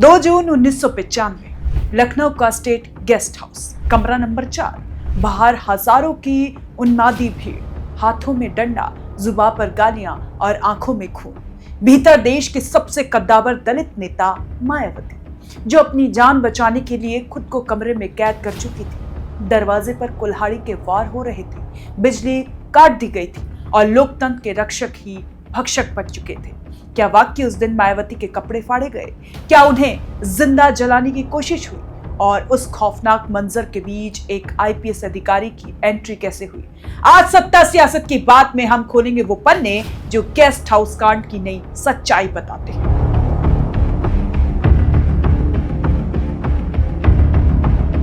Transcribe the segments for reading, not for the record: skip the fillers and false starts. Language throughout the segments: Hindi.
2 जून 1995 लखनऊ का स्टेट गेस्ट हाउस, कमरा नंबर 4। बाहर हजारों की उन्मादी भीड़, हाथों में डंडा, जुबां पर गालियां और आंखों में खून। भीतर देश के सबसे कद्दावर दलित नेता मायावती, जो अपनी जान बचाने के लिए खुद को कमरे में कैद कर चुकी थी। दरवाजे पर कुल्हाड़ी के वार हो रहे थे, बिजली काट दी गई थी और लोकतंत्र के रक्षक ही भक्षक बन चुके थे। क्या वाकई उस दिन मायावती के कपड़े फाड़े गए? क्या उन्हें जिंदा जलाने की कोशिश हुई? और उस खौफनाक मंजर के बीच एक आईपीएस अधिकारी की एंट्री कैसे हुई? आज सत्ता सियासत की बात में हम खोलेंगे वो पन्ने जो गेस्ट हाउस कांड की नई सच्चाई बताते हैं।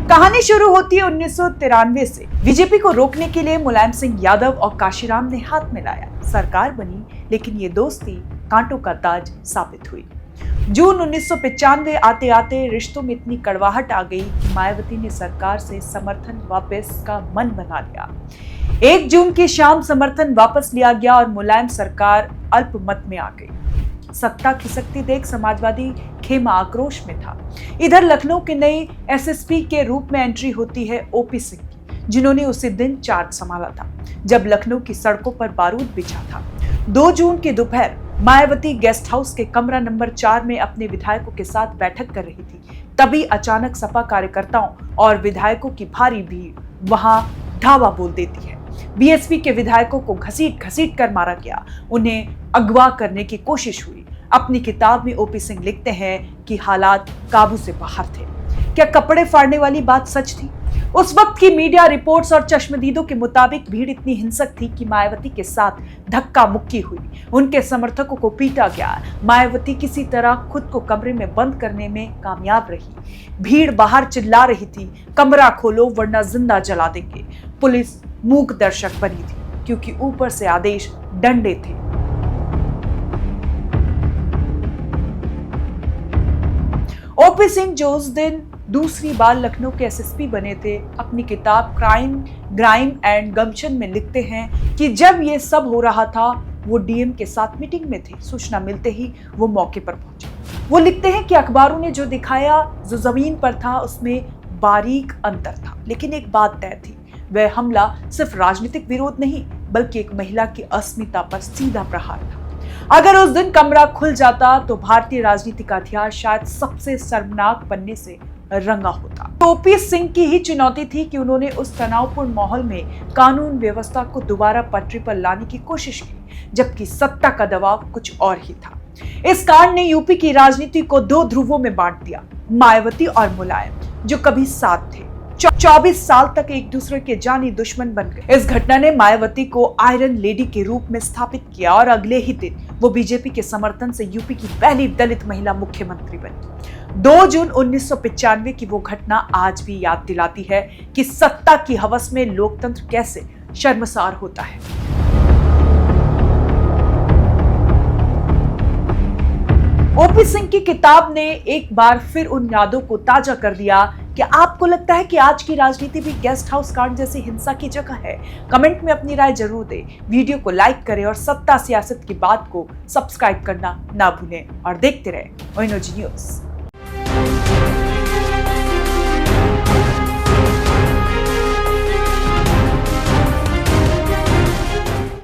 कहानी शुरू होती है 1993 से। बीजेपी को रोकने के लिए मुलायम सिंह यादव और काशीराम ने हाथ मिलाया। सरकार बनी, लेकिन ये दोस्ती कांटों का ताज साबित हुई। जून 1995 आते आते रिश्तों में इतनी कड़वाहट आ गई कि मायावती ने सरकार से समर्थन वापस का मन बना लिया। 1 जून की शाम समर्थन वापस लिया गया और मुलायम सरकार अल्पमत में आ गई। सत्ता खिसकती देख समाजवादी खेमा आक्रोश में था। इधर लखनऊ के नए एसएसपी के रूप में एंट्री होती है ओपी सिंह की, जिन्होंने उसी दिन चार्ज संभाला था जब लखनऊ की सड़कों पर बारूद बिछा था। 2 जून की दोपहर मायावती गेस्ट हाउस के कमरा नंबर 4 में अपने विधायकों के साथ बैठक कर रही थी। तभी अचानक सपा कार्यकर्ताओं और विधायकों की भारी भीड़ वहां धावा बोल देती है। बीएसपी के विधायकों को घसीट घसीट कर मारा गया, उन्हें अगवा करने की कोशिश हुई। अपनी किताब में ओपी सिंह लिखते हैं कि हालात काबू से बाहर थे। क्या कपड़े फाड़ने वाली बात सच थी? उस वक्त की मीडिया रिपोर्ट्स और चश्मदीदों के मुताबिक भीड़ इतनी हिंसक थी कि मायावती के साथ धक्का मुक्की हुई, उनके समर्थकों को पीटा गया। मायावती किसी तरह खुद को कमरे में बंद करने में कामयाब रही। भीड़ बाहर चिल्ला रही थी, कमरा खोलो वरना जिंदा जला देंगे। पुलिस मूक दर्शक बनी थी, क्योंकि ऊपर से आदेश डंडे थे। ओपी सिंह, जो उस दिन दूसरी बार लखनऊ के एसएसपी बने थे, अपनी किताब क्राइम एंड गमशन में लिखते हैं कि जब ये सब हो रहा था वो डीएम के साथ मीटिंग में थे। सूचना मिलते ही वो मौके पर पहुंचे। वो लिखते हैं कि अखबारों ने जो दिखाया, जो जमीन पर था, उसमें बारीक अंतर था, लेकिन एक बात तय थी, वह हमला सिर्फ राजनीतिक विरोध नहीं बल्कि एक महिला की अस्मिता पर सीधा प्रहार था। अगर उस दिन कमरा खुल जाता तो भारतीय राजनीति का इतिहास शायद सबसे शर्मनाक पन्ने से रंगा होता। ओपी सिंह की ही चुनौती थी कि उन्होंने उस तनावपूर्ण माहौल में कानून व्यवस्था को दोबारा पटरी पर लाने की कोशिश की, जबकि सत्ता का दबाव कुछ और ही था। इस कांड ने यूपी की राजनीति को 2 ध्रुवों में बांट दिया, मायावती और मुलायम, जो कभी साथ थे, 24 साल तक एक दूसरे के जानी दुश्मन बन गए। इस घटना ने मायावती को आयरन लेडी के रूप में स्थापित किया और अगले ही दिन वो बीजेपी के समर्थन से यूपी की पहली दलित महिला मुख्यमंत्री बनी। 2 जून 1995 की वो घटना आज भी याद दिलाती है कि सत्ता की हवस में लोकतंत्र कैसे शर्मसार होता है। ओपी सिंह की किताब ने एक बार फिर उन यादों को ताजा कर दिया। क्या आपको लगता है कि आज की राजनीति भी गेस्ट हाउस कांड जैसी हिंसा की जगह है? कमेंट में अपनी राय जरूर दें, वीडियो को लाइक करें और सत्ता सियासत की बात को सब्सक्राइब करना ना भूलें और देखते रहें ओएनओजी न्यूज़।